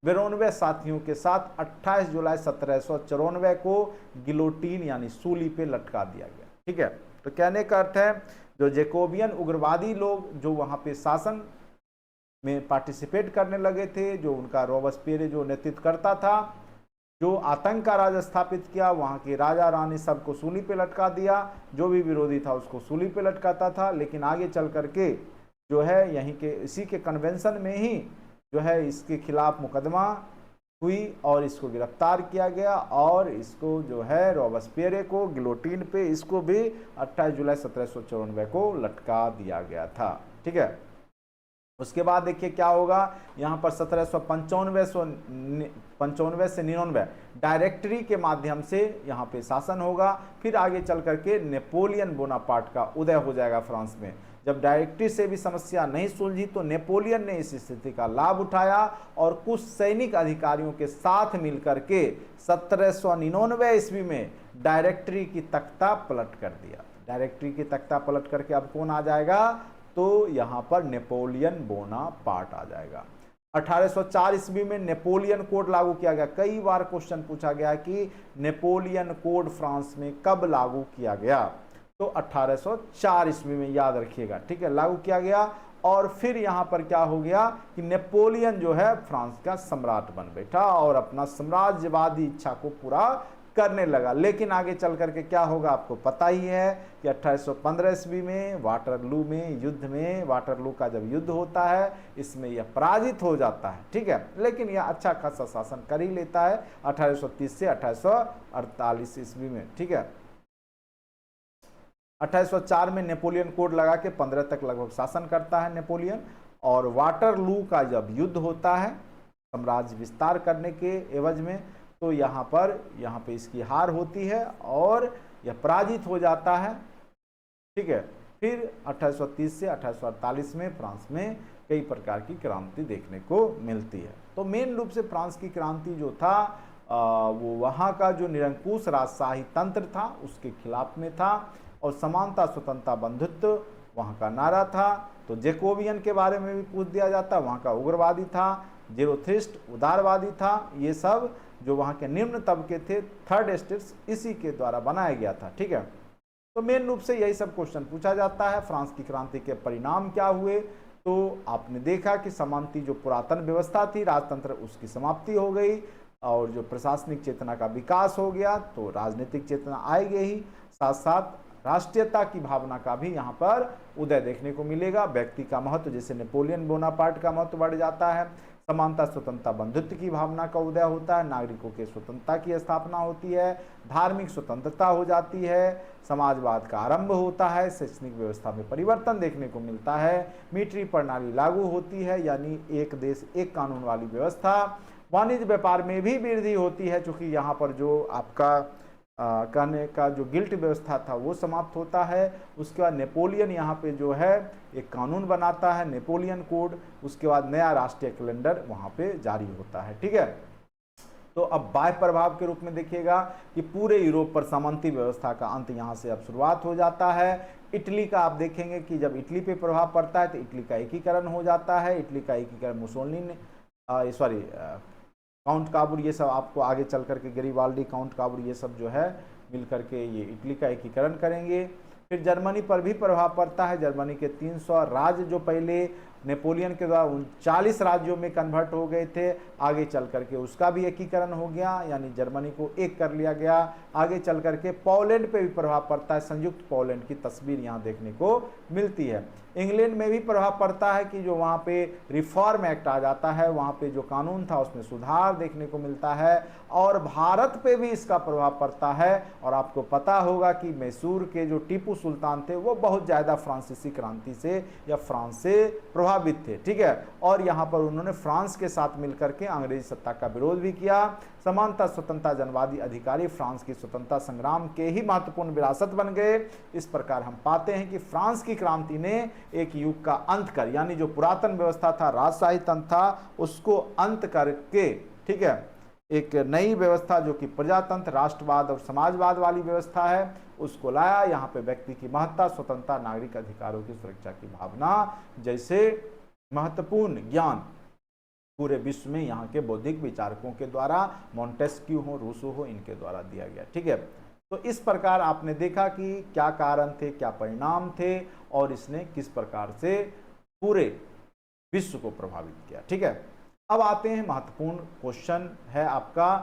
S1: 92 साथियों के साथ 28 जुलाई 1794 को गिलोटीन यानी सूली पे लटका दिया गया। ठीक है, तो कहने का अर्थ है जो जैकोबियन उग्रवादी लोग जो वहाँ पे शासन में पार्टिसिपेट करने लगे थे, जो उनका रोबेस्पियर जो नेतृत्व करता था, जो आतंक का राज स्थापित किया, वहाँ के राजा रानी सबको सूली पे लटका दिया। जो भी विरोधी था उसको सूली पे लटकाता था। लेकिन आगे चल करके जो है यहीं के इसी के कन्वेंशन में ही जो है इसके खिलाफ मुकदमा हुई और इसको गिरफ्तार किया गया और इसको जो है रोबेस्पियर को गिलोटीन पे इसको भी 28 जुलाई 1794 को लटका दिया गया था। ठीक है, उसके बाद देखिए क्या होगा, यहाँ पर 1795 से 99 डायरेक्टरी के माध्यम से यहाँ पे शासन होगा। फिर आगे चल करके नेपोलियन बोनापार्ट का उदय हो जाएगा फ्रांस में। जब डायरेक्टरी से भी समस्या नहीं सुलझी तो नेपोलियन ने इस स्थिति का लाभ उठाया और कुछ सैनिक अधिकारियों के साथ मिलकर के 1799 ईस्वी में डायरेक्टरी की तख्ता पलट कर दिया। डायरेक्टरी की तख्ता पलट करके अब कौन आ जाएगा? तो यहाँ पर नेपोलियन बोनापार्ट आ जाएगा। 1804 ईस्वी में नेपोलियन कोड लागू किया गया। कई बार क्वेश्चन पूछा गया कि नेपोलियन कोड फ्रांस में कब लागू किया गया? तो 1804 ईस्वी में, याद रखिएगा। ठीक है, लागू किया गया और फिर यहाँ पर क्या हो गया कि नेपोलियन जो है फ्रांस का सम्राट बन बैठा और अपना साम्राज्यवादी इच्छा को पूरा करने लगा। लेकिन आगे चल करके क्या होगा आपको पता ही है कि 1815 ईस्वी में वाटरलू में युद्ध में, वाटरलू का जब युद्ध होता है इसमें यह पराजित हो जाता है। ठीक है, लेकिन यह अच्छा खासा शासन कर ही लेता है 1830 से 1848 ईस्वी में। ठीक है, 1804 में नेपोलियन कोड लगा के 15 तक लगभग शासन करता है नेपोलियन। और वाटरलू का जब युद्ध होता है साम्राज्य विस्तार करने के एवज में, तो यहाँ पे इसकी हार होती है और यह पराजित हो जाता है। ठीक है, फिर 1830 से 1848 में फ्रांस में कई प्रकार की क्रांति देखने को मिलती है। तो मेन रूप से फ्रांस की क्रांति जो था वो वहाँ का जो निरंकुश राजशाही तंत्र था उसके खिलाफ में था और समानता, स्वतंत्रता, बंधुत्व वहाँ का नारा था। तो जैकोबियन के बारे में भी पूछ दिया जाता, वहाँ का उग्रवादी था। ज़ीरोथ्रिस्ट उदारवादी था। ये सब जो वहाँ के निम्न तबके थे, थर्ड स्टेट्स, इसी के द्वारा बनाया गया था। ठीक है, तो मेन रूप से यही सब क्वेश्चन पूछा जाता है। फ्रांस की क्रांति के परिणाम क्या हुए? तो आपने देखा कि सामंती जो पुरातन व्यवस्था थी, राजतंत्र, उसकी समाप्ति हो गई और जो प्रशासनिक चेतना का विकास हो गया, तो राजनीतिक चेतना आएगी ही, साथ साथ राष्ट्रीयता की भावना का भी यहाँ पर उदय देखने को मिलेगा। व्यक्ति का महत्व, जैसे नेपोलियन बोनापार्ट का महत्व बढ़ जाता है, समानता स्वतंत्रता बंधुत्व की भावना का उदय होता है, नागरिकों के स्वतंत्रता की स्थापना होती है, धार्मिक स्वतंत्रता हो जाती है, समाजवाद का आरंभ होता है, शैक्षणिक व्यवस्था में परिवर्तन देखने को मिलता है, मीट्रिक प्रणाली लागू होती है यानी एक देश एक कानून वाली व्यवस्था, वाणिज्य व्यापार में भी वृद्धि होती है क्योंकि यहाँ पर जो आपका कहने का जो गिल्ट व्यवस्था था वो समाप्त होता है। उसके बाद नेपोलियन यहाँ पे जो है एक कानून बनाता है, नेपोलियन कोड। उसके बाद नया राष्ट्रीय कैलेंडर वहाँ पे जारी होता है, ठीक है। तो अब बाह्य प्रभाव के रूप में देखिएगा कि पूरे यूरोप पर सामंती व्यवस्था का अंत यहाँ से अब शुरुआत हो जाता है। इटली का आप देखेंगे कि जब इटली पे प्रभाव पड़ता है तो इटली का एकीकरण हो जाता है। इटली का एकीकरण मुसोलिनी ने काउंट काबुर ये सब आपको आगे चल करके गरीबाल्डी, काउंट काबुर ये सब जो है मिल करके ये इटली का एकीकरण करेंगे। फिर जर्मनी पर भी प्रभाव पड़ता है। जर्मनी के 300 राज्य जो पहले नेपोलियन के द्वारा 39 राज्यों में कन्वर्ट हो गए थे, आगे चल करके उसका भी एकीकरण हो गया यानी जर्मनी को एक कर लिया गया। आगे चल करके पोलैंड पे भी प्रभाव पड़ता है, संयुक्त पोलैंड की तस्वीर यहाँ देखने को मिलती है। इंग्लैंड में भी प्रभाव पड़ता है कि जो वहाँ पे रिफॉर्म एक्ट आ जाता है, वहाँ पे जो कानून था उसमें सुधार देखने को मिलता है। और भारत पे भी इसका प्रभाव पड़ता है। और आपको पता होगा कि मैसूर के जो टीपू सुल्तान थे वो बहुत ज़्यादा फ्रांसीसी क्रांति से या फ्रांस से प्रभावित थे, ठीक है। और यहाँ पर उन्होंने फ्रांस के साथ मिलकर के अंग्रेजी सत्ता का विरोध भी किया। समानता स्वतंत्रता जनवादी अधिकारी फ्रांस की स्वतंत्रता संग्राम के ही महत्वपूर्ण विरासत बन गए। इस प्रकार हम पाते हैं कि फ्रांस की क्रांति ने एक युग का अंत कर यानी जो पुरातन व्यवस्था था, राजशाही तंत्र था, उसको अंत करके, ठीक है, एक नई व्यवस्था जो कि प्रजातंत्र, राष्ट्रवाद और समाजवाद वाली व्यवस्था है उसको लाया। यहाँ पे व्यक्ति की महत्ता, स्वतंत्रता, नागरिक अधिकारों की सुरक्षा की भावना जैसे महत्वपूर्ण ज्ञान पूरे विश्व में यहाँ के बौद्धिक विचारकों के द्वारा, मॉन्टेस्क्यू हो, रूसो हो, इनके द्वारा दिया गया, ठीक है। तो इस प्रकार आपने देखा कि क्या कारण थे, क्या परिणाम थे और इसने किस प्रकार से पूरे विश्व को प्रभावित किया, ठीक है। अब आते हैं महत्वपूर्ण क्वेश्चन है आपका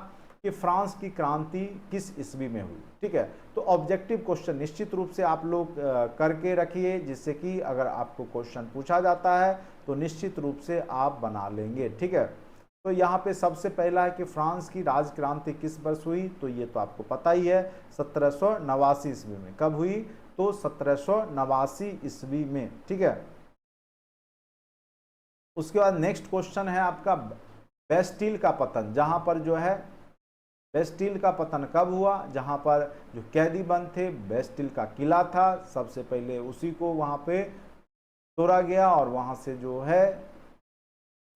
S1: कि फ्रांस की क्रांति किस ईस्वी में हुई, ठीक है। तो ऑब्जेक्टिव क्वेश्चन निश्चित रूप से आप लोग करके रखिए जिससे कि अगर आपको क्वेश्चन पूछा जाता है तो निश्चित रूप से आप बना लेंगे, ठीक है। तो यहाँ पे सबसे पहला है कि फ्रांस की राज क्रांति किस वर्ष हुई, तो ये तो आपको पता ही है 1789 ईस्वी में। कब हुई, तो 1789 ईस्वी में, ठीक है। उसके बाद नेक्स्ट क्वेश्चन है आपका बेस्टिल का पतन, जहां पर जो है बेस्टिल का पतन कब हुआ, जहां पर जो कैदी बंद थे, बेस्टिल का किला था, सबसे पहले उसी को वहां पे तोड़ा गया और वहां से जो है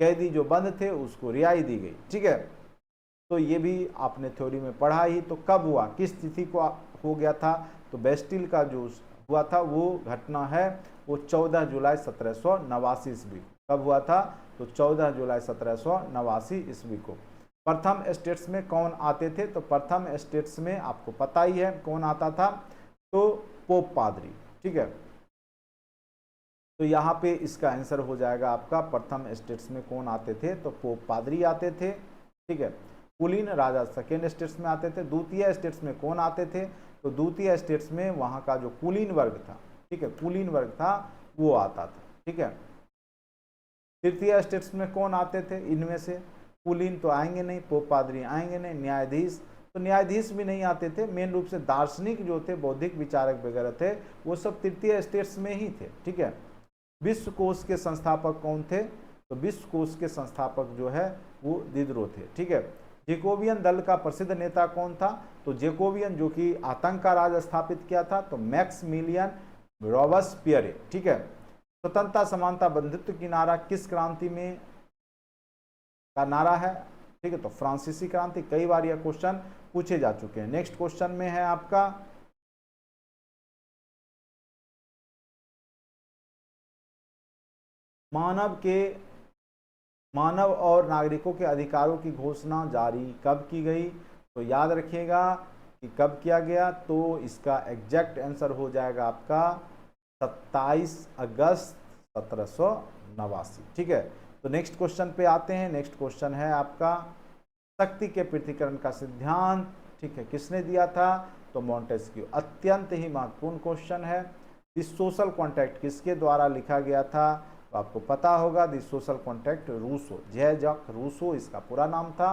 S1: कैदी जो बंद थे उसको रिहाई दी गई, ठीक है। तो ये भी आपने थ्योरी में पढ़ा ही। तो कब हुआ, किस तिथि को हो गया था, तो बेस्टिल का जो हुआ था वो घटना है वो 14 जुलाई 1789 ईस्वी। कब हुआ था, तो 14 जुलाई 1789 ईस्वी को। प्रथम स्टेट्स में कौन आते थे, तो प्रथम स्टेट्स में आपको पता ही है कौन आता था, तो पोप पादरी, ठीक है। तो यहाँ पे इसका आंसर हो जाएगा आपका प्रथम स्टेट्स में कौन आते थे, तो पोप पादरी आते थे, ठीक है। कुलीन राजा सेकेंड स्टेट्स में आते थे। द्वितीय स्टेट्स में कौन आते थे, तो द्वितीय स्टेट्स में वहाँ का जो कुलीन वर्ग था, ठीक है, कुलीन वर्ग था वो आता था, ठीक है। तृतीय स्टेट्स में कौन आते थे, इनमें से कुलीन तो आएंगे नहीं, पोप पादरी आएंगे नहीं, न्यायाधीश, तो न्यायाधीश भी नहीं आते थे। मेन रूप से दार्शनिक जो थे, बौद्धिक विचारक वगैरह थे, वो सब तृतीय स्टेट्स में ही थे, ठीक है। विश्व कोश के संस्थापक कौन थे, तो विश्व कोश के संस्थापक जो है वो दिदरो थे, ठीक है। जेकोबियन दल का प्रसिद्ध नेता कौन था, तो जेकोबियन जो कि आतंक का राज स्थापित किया था, तो मैक्समिलियन रॉबस्पियरे, ठीक है। स्वतंत्रता समानता बंधुत्व की नारा किस क्रांति में का नारा है, ठीक है, तो फ्रांसीसी क्रांति। कई बार यह क्वेश्चन पूछे जा चुके हैं। नेक्स्ट क्वेश्चन में है आपका मानव और नागरिकों के अधिकारों की घोषणा जारी कब की गई, तो याद रखिएगा कि कब किया गया, तो इसका एग्जैक्ट आंसर हो जाएगा आपका 27 अगस्त 1789, ठीक है। तो नेक्स्ट क्वेश्चन पे आते हैं। नेक्स्ट क्वेश्चन है आपका शक्ति के पृथक्करण का सिद्धांत, ठीक है, किसने दिया था, तो मॉन्टेस्क्यू। अत्यंत ही महत्वपूर्ण क्वेश्चन है। इस सोशल कॉन्ट्रैक्ट किसके द्वारा लिखा गया था, तो आपको पता होगा द सोशल कॉन्ट्रैक्ट रूसो, जय जक रूसो इसका पूरा नाम था।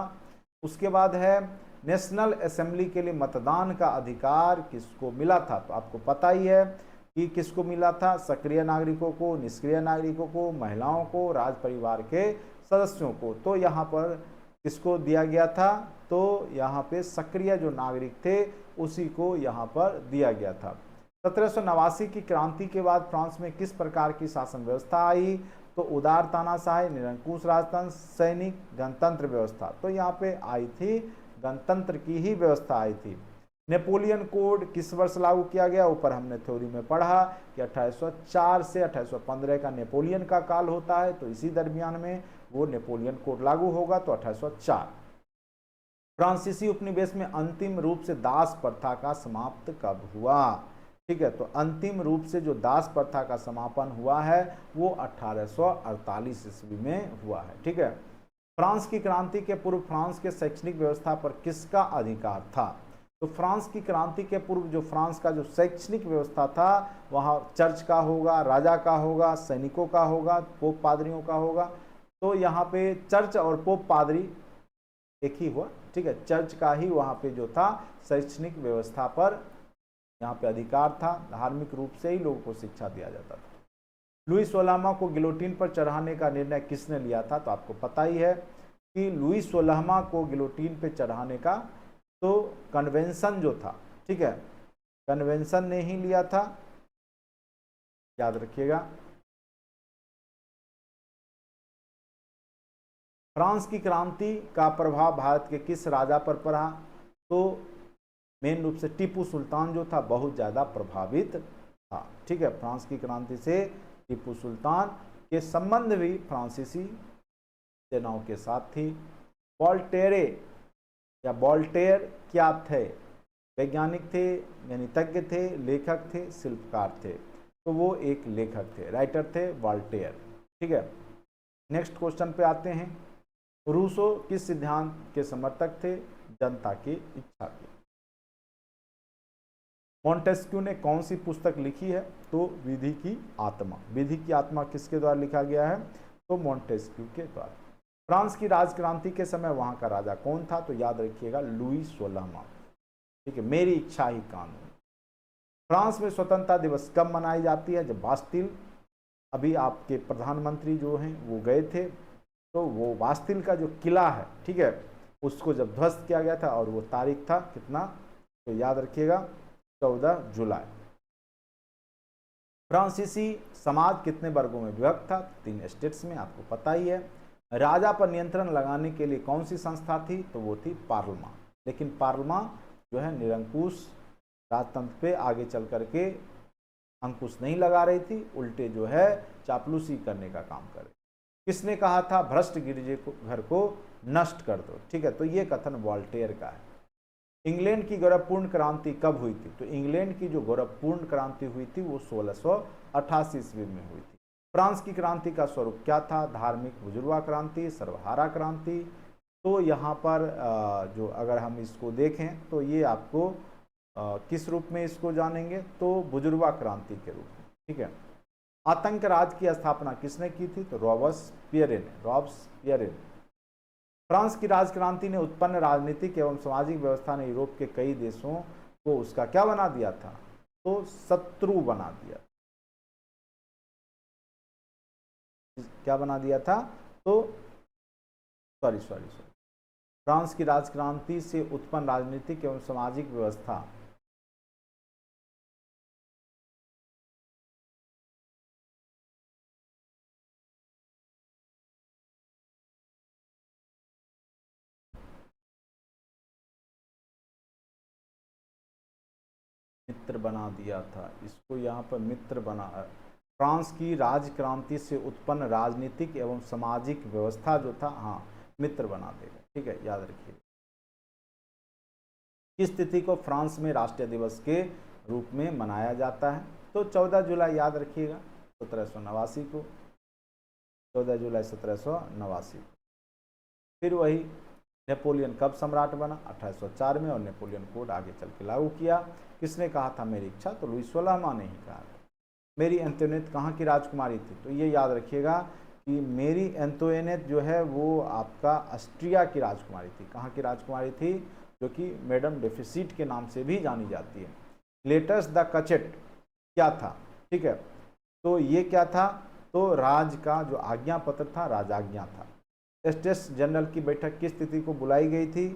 S1: उसके बाद है नेशनल असेंबली के लिए मतदान का अधिकार किसको मिला था, तो आपको पता ही है कि किसको मिला था, सक्रिय नागरिकों को, निष्क्रिय नागरिकों को, महिलाओं को, राज परिवार के सदस्यों को। तो यहाँ पर किसको दिया गया था, तो यहाँ पे सक्रिय जो नागरिक थे उसी को यहाँ पर दिया गया था। 1789 की क्रांति के बाद फ्रांस में किस प्रकार की शासन व्यवस्था आई, तो उदार तानाशाही, निरंकुश राजतंत्र, सैनिक, गणतंत्र व्यवस्था। तो यहाँ पे आई थी गणतंत्र की ही व्यवस्था आई थी। नेपोलियन कोड किस वर्ष लागू किया गया, ऊपर हमने थ्योरी में पढ़ा कि 1804 से 1815 का नेपोलियन का काल होता है, तो इसी दरमियान में वो नेपोलियन कोड लागू होगा, तो 1804। फ्रांसीसी उपनिवेश में अंतिम रूप से दास प्रथा का समाप्त कब हुआ, ठीक है, तो अंतिम रूप से जो दास प्रथा का समापन हुआ है वो 1848 ईस्वी में हुआ है, ठीक है। फ्रांस की क्रांति के पूर्व फ्रांस के शैक्षणिक व्यवस्था पर किसका अधिकार था, तो फ्रांस की क्रांति के पूर्व जो फ्रांस का जो शैक्षणिक व्यवस्था था वहाँ चर्च का होगा, राजा का होगा, सैनिकों का होगा, पोप पादरियों का होगा। तो यहाँ पे चर्च और पोप पादरी एक ही हुआ, ठीक है, चर्च का ही वहाँ पे जो था शैक्षणिक व्यवस्था पर यहाँ पे अधिकार था, धार्मिक रूप से ही लोगों को शिक्षा दिया जाता था। लुई 16वां को गिलोटिन पर चढ़ाने का निर्णय किसने लिया था, तो आपको पता ही है कि लुई 16वां को गिलोटिन पे चढ़ाने का तो कन्वेंशन जो था, ठीक है, कन्वेंशन ने ही लिया था, याद रखिएगा। फ्रांस की क्रांति का प्रभाव भारत के किस राजा पर पड़ा, तो मेन रूप से टीपू सुल्तान जो था बहुत ज़्यादा प्रभावित था, ठीक है। फ्रांस की क्रांति से टीपू सुल्तान के संबंध भी फ्रांसीसी सेनाओं के साथ थी। वोल्टेरे या वोल्टेयर क्या थे, वैज्ञानिक थे, गणितज्ञ थे, लेखक थे, शिल्पकार थे, तो वो एक लेखक थे, राइटर थे वोल्टेयर, ठीक है। नेक्स्ट क्वेश्चन पे आते हैं। रूसो किस सिद्धांत के समर्थक थे, जनता की इच्छा के। मॉन्टेस्क्यू ने कौन सी पुस्तक लिखी है, तो विधि की आत्मा। विधि की आत्मा किसके द्वारा लिखा गया है, तो मॉन्टेस्क्यू के द्वारा। फ्रांस की राजक्रांति के समय वहां का राजा कौन था, तो याद रखिएगा लुई 16वां, ठीक है, मेरी इच्छा ही कानून। फ्रांस में स्वतंत्रता दिवस कब मनाई जाती है, जब बास्टिल, अभी आपके प्रधानमंत्री जो हैं वो गए थे, तो वो बास्टिल का जो किला है, ठीक है, उसको जब ध्वस्त किया गया था, और वो तारीख था कितना, तो याद रखिएगा 14 जुलाई। फ्रांसीसी समाज कितने वर्गों में विभक्त था, 3 स्टेट्स में, आपको पता ही है। राजा पर नियंत्रण लगाने के लिए कौन सी संस्था थी, तो वो थी पार्लमा। लेकिन पार्लमा जो है निरंकुश राजतंत्र पे आगे चल करके अंकुश नहीं लगा रही थी, उल्टे जो है चापलूसी करने का काम करे। किसने कहा था भ्रष्ट गिरजे को घर को नष्ट कर दो, ठीक है, तो ये कथन वोल्टेयर का है। इंग्लैंड की गौरवपूर्ण क्रांति कब हुई थी, तो इंग्लैंड की जो गौरवपूर्ण क्रांति हुई थी वो 1688 ईस्वी में हुई थी। फ्रांस की क्रांति का स्वरूप क्या था, धार्मिक बुजुर्गा क्रांति, सर्वहारा क्रांति। तो यहाँ पर जो अगर हम इसको देखें तो ये आपको किस रूप में इसको जानेंगे, तो बुजुर्गा क्रांति के रूप में, ठीक है। आतंक राज की स्थापना किसने की थी, तो रॉबस्पियरे ने। फ्रांस की राजक्रांति ने उत्पन्न राजनीतिक एवं सामाजिक व्यवस्था ने यूरोप के कई देशों को उसका क्या बना दिया था, तो शत्रु बना दिया। क्या बना दिया था, तो सॉरी फ्रांस की राजक्रांति से उत्पन्न राजनीतिक एवं सामाजिक व्यवस्था मित्र बना दिया था, इसको यहाँ पर मित्र बना। फ्रांस की राजक्रांति से उत्पन्न राजनीतिक एवं सामाजिक व्यवस्था जो था, हाँ, मित्र बना देगा, ठीक है, याद रखिए। किस तिथि को फ्रांस में राष्ट्रीय दिवस के रूप में मनाया जाता है, तो 14 जुलाई, याद रखिएगा, 1789 को, 14 जुलाई 1789। फिर वही नेपोलियन कब सम्राट बना, 1804 में, और नेपोलियन कोड आगे चल के लागू किया। किसने कहा था मेरी इच्छा, तो लुई 16वां ने ही कहा था। मेरी एंटोनेट कहाँ की राजकुमारी थी? तो ये याद रखिएगा कि मेरी एंटोनेट जो है वो आपका ऑस्ट्रिया की राजकुमारी थी। कहाँ की राजकुमारी थी? जो कि मैडम डेफिसिट के नाम से भी जानी जाती है। लेटस द कचेट क्या था? ठीक है, तो ये क्या था? तो राज का जो आज्ञा पत्र था, राजाज्ञा था। स्टेट्स जनरल की बैठक किस तिथि को बुलाई गई थी?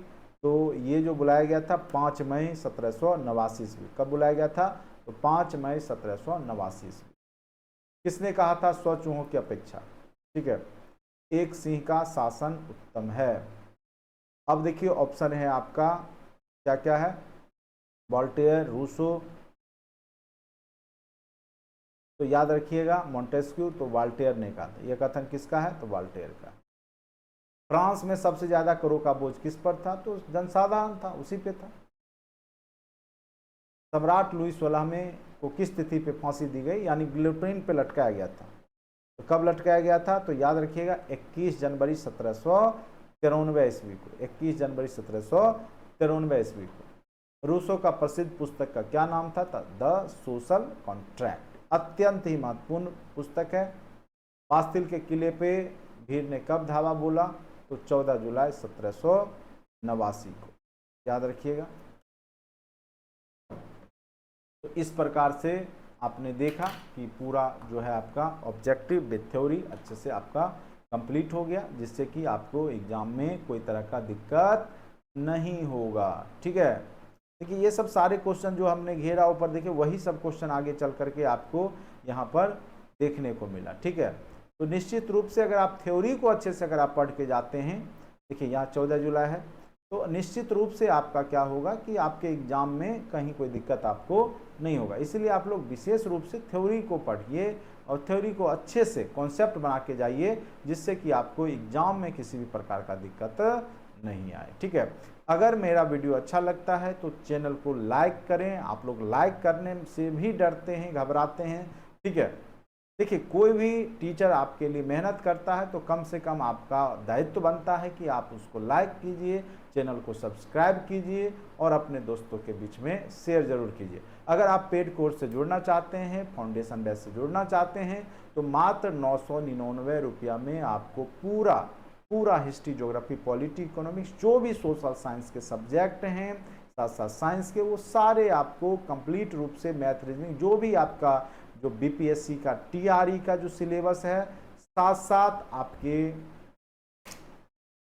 S1: तो ये जो बुलाया गया था 5 मई 1789 ईस्वी। कब बुलाया गया था? तो 5 मई 1789 ईस्वी। किसने कहा था 100 चूहों की अपेक्षा? ठीक है, एक सिंह का शासन उत्तम है। अब देखिए ऑप्शन है आपका क्या क्या है? वॉल्टेयर, रूसो, तो याद रखिएगा मोंटेस्क्यू, तो वॉल्टेयर ने कहा था। यह कथन किसका है? तो वॉल्टेयर का। फ्रांस में सबसे ज्यादा करों का बोझ किस पर था? तो जनसाधारण था, उसी पे था। सम्राट लुई 16वें को किस तिथि पे फांसी दी गई, यानी गिलोटिन पे लटकाया गया था? तो कब लटकाया गया था? तो याद रखिएगा 21 जनवरी 1793 ईस्वी को। 21 जनवरी 1793 ईस्वी को। रूसो का प्रसिद्ध पुस्तक का क्या नाम था? The social contract. अत्यंत ही महत्वपूर्ण पुस्तक है। बास्तिल के किले पे भीड़ ने कब धावा बोला? तो 14 जुलाई 1789 को। याद रखिएगा। तो इस प्रकार से आपने देखा कि पूरा जो है आपका ऑब्जेक्टिव विद थ्योरी अच्छे से आपका कंप्लीट हो गया, जिससे कि आपको एग्जाम में कोई तरह का दिक्कत नहीं होगा। ठीक है, देखिए ये सब सारे क्वेश्चन जो हमने घेरा ऊपर देखिए, वही सब क्वेश्चन आगे चल करके आपको यहाँ पर देखने को मिला। ठीक है, तो निश्चित रूप से अगर आप थ्योरी को अच्छे से अगर आप पढ़ के जाते हैं, देखिए यहाँ 14 जुलाई है, तो निश्चित रूप से आपका क्या होगा कि आपके एग्जाम में कहीं कोई दिक्कत आपको नहीं होगा। इसलिए आप लोग विशेष रूप से थ्योरी को पढ़िए और थ्योरी को अच्छे से कॉन्सेप्ट बना के जाइए, जिससे कि आपको एग्जाम में किसी भी प्रकार का दिक्कत नहीं आए। ठीक है, अगर मेरा वीडियो अच्छा लगता है तो चैनल को लाइक करें। आप लोग लाइक करने से भी डरते हैं, घबराते हैं। ठीक है, देखिए कोई भी टीचर आपके लिए मेहनत करता है तो कम से कम आपका दायित्व बनता है कि आप उसको लाइक कीजिए, चैनल को सब्सक्राइब कीजिए और अपने दोस्तों के बीच में शेयर जरूर कीजिए। अगर आप पेड कोर्स से जुड़ना चाहते हैं, फाउंडेशन बैच से जुड़ना चाहते हैं, तो मात्र 999 रुपया में आपको पूरा हिस्ट्री, ज्योग्राफी, पॉलिटी, इकोनॉमिक्स, जो भी सोशल साइंस के सब्जेक्ट हैं, साथ साथ साइंस के, वो सारे आपको कंप्लीट रूप से मैथ, रीजनिंग, जो भी आपका जो बीपीएससी का टीआरई का जो सिलेबस है, साथ साथ आपके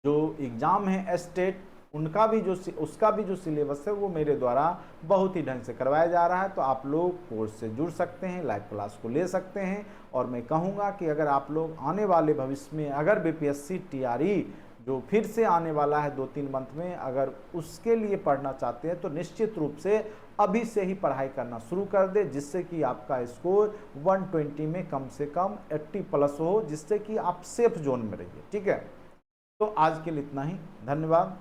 S1: जो एग्जाम है स्टेट, उसका भी जो सिलेबस है वो मेरे द्वारा बहुत ही ढंग से करवाया जा रहा है। तो आप लोग कोर्स से जुड़ सकते हैं, लाइव क्लास को ले सकते हैं। और मैं कहूँगा कि अगर आप लोग आने वाले भविष्य में अगर बीपीएससी टीआरई जो फिर से आने वाला है 2-3 मंथ में, अगर उसके लिए पढ़ना चाहते हैं तो निश्चित रूप से अभी से ही पढ़ाई करना शुरू कर दे, जिससे कि आपका स्कोर 120 में कम से कम 80+ हो, जिससे कि आप सेफ जोन में रहिए। ठीक है, तो आज के लिए इतना ही। धन्यवाद।